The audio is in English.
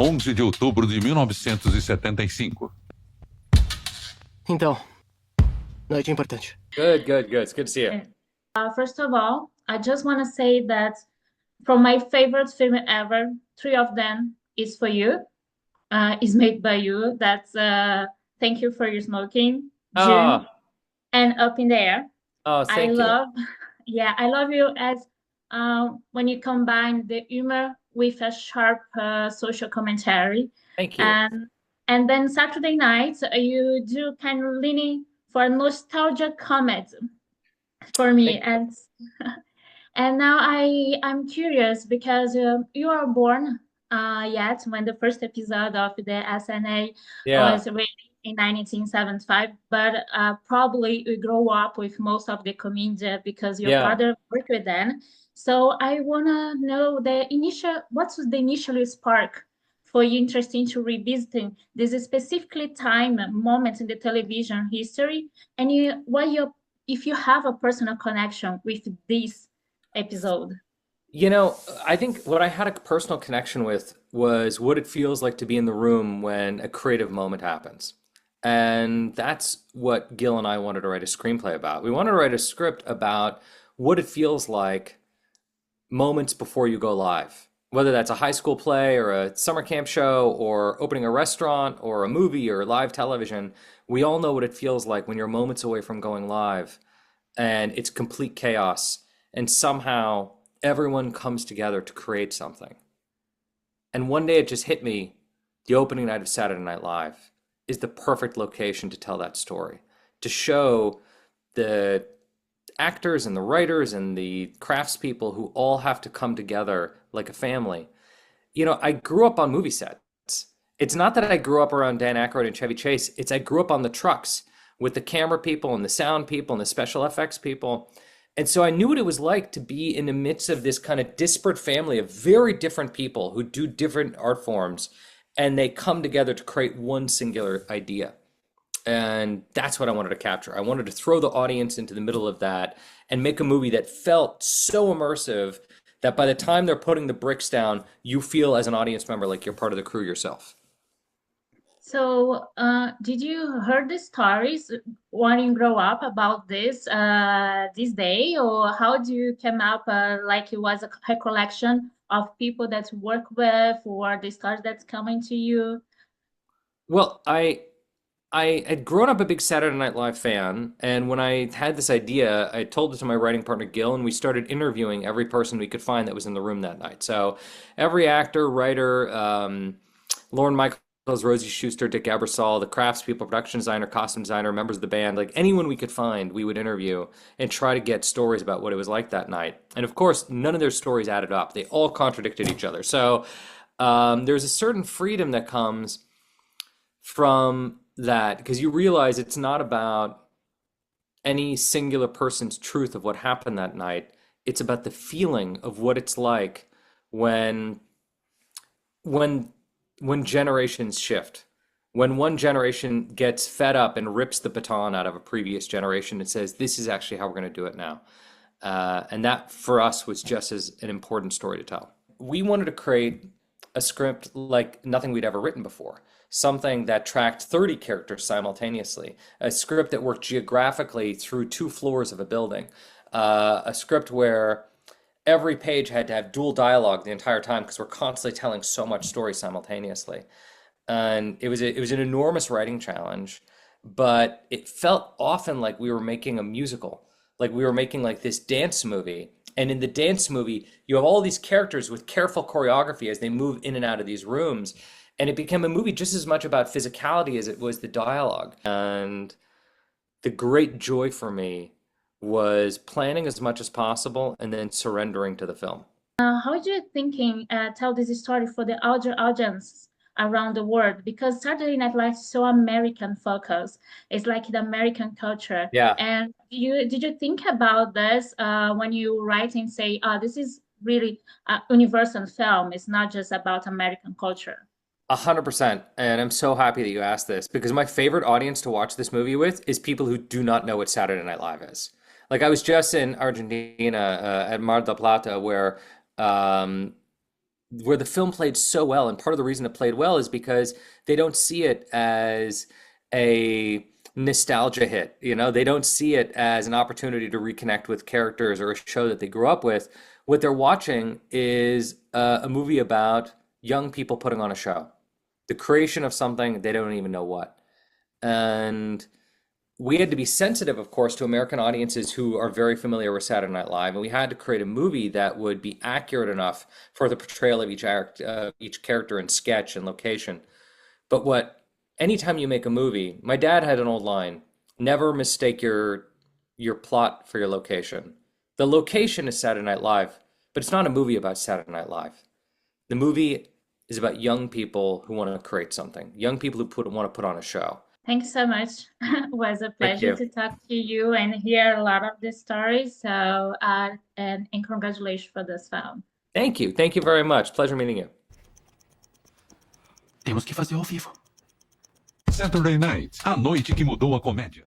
11 de outubro de 1975. Então, noite importante. Good. It's good to see you. First of all, I just want to say that from my favorite film ever, three of them is for you, is made by you. That's Thank You for Your Smoking, June, and Up in the Air. Oh, thank you. I love you as when you combine the humor with a sharp social commentary. Thank you. And then Saturday night, you do kind of leaning for nostalgia comedy for me. And now I'm curious because you were born yet when the first episode of the SNA was released in 1975, but probably you grow up with most of the Comédia because your father worked with them. So I wanna know what's the initial spark for you interested to revisiting this specifically time moment in the television history, and if you have a personal connection with this episode. I think what I had a personal connection with was what it feels like to be in the room when a creative moment happens. And that's what Gil and I wanted to write a screenplay about. We wanted to write a script about what it feels like moments before you go live. Whether that's a high school play or a summer camp show or opening a restaurant or a movie or live television, we all know what it feels like when you're moments away from going live and it's complete chaos and somehow everyone comes together to create something. And one day it just hit me, the opening night of Saturday Night Live is the perfect location to tell that story, to show the actors and the writers and the craftspeople who all have to come together like a family. I grew up on movie sets. It's not that I grew up around Dan Aykroyd and Chevy Chase. It's I grew up on the trucks with the camera people and the sound people and the special effects people. And so I knew what it was like to be in the midst of this kind of disparate family of very different people who do different art forms, and they come together to create one singular idea. And that's what I wanted to capture. I wanted to throw the audience into the middle of that and make a movie that felt so immersive that by the time they're putting the bricks down, you feel as an audience member like you're part of the crew yourself. So, did you heard the stories when you grow up about this day, or how do you come up like it was a recollection of people that you work with, or the stars that's coming to you? Well, I had grown up a big Saturday Night Live fan, and when I had this idea, I told it to my writing partner Gil, and we started interviewing every person we could find that was in the room that night. So every actor, writer, Lauren Michaels, Rosie Schuster, Dick Ebersol, the craftspeople, production designer, costume designer, members of the band, like anyone we could find, we would interview and try to get stories about what it was like that night. And of course, none of their stories added up. They all contradicted each other. So there's a certain freedom that comes from that, because you realize it's not about any singular person's truth of what happened that night. It's about the feeling of what it's like when generations shift, when one generation gets fed up and rips the baton out of a previous generation and says, this is actually how we're going to do it now. And that for us was just as an important story to tell. We wanted to create a script like nothing we'd ever written before. Something that tracked 30 characters simultaneously, a script that worked geographically through 2 floors of a building, a script where every page had to have dual dialogue the entire time because we're constantly telling so much story simultaneously. And it was an enormous writing challenge, but it felt often like we were making a musical, like we were making like this dance movie. And in the dance movie, you have all these characters with careful choreography as they move in and out of these rooms. And it became a movie just as much about physicality as it was the dialogue. And the great joy for me was planning as much as possible and then surrendering to the film. How do you thinking tell this story for the audience around the world? Because Saturday Night Live is so American focused. It's like the American culture. Yeah. And did you think about this when you write and say, this is really a universal film. It's not just about American culture. 100%. And I'm so happy that you asked this because my favorite audience to watch this movie with is people who do not know what Saturday Night Live is. Like I was just in Argentina at Mar del Plata where where the film played so well, and part of the reason it played well is because they don't see it as a nostalgia hit. You know, they don't see it as an opportunity to reconnect with characters or a show that they grew up with. What they're watching is a movie about young people putting on a show, the creation of something they don't even know what. And we had to be sensitive, of course, to American audiences who are very familiar with Saturday Night Live, and we had to create a movie that would be accurate enough for the portrayal of each character and sketch and location. But anytime you make a movie, my dad had an old line: never mistake your plot for your location. The location is Saturday Night Live, but it's not a movie about Saturday Night Live. The movie is about young people who want to create something, young people who want to put on a show. Thanks so much. It was a Thank pleasure you. to talk to you and hear a lot of the stories. So, and congratulations for this film. Thank you. Thank you very much. Pleasure meeting you. Temos que fazer ao vivo. Saturday Night, a noite que mudou a comédia.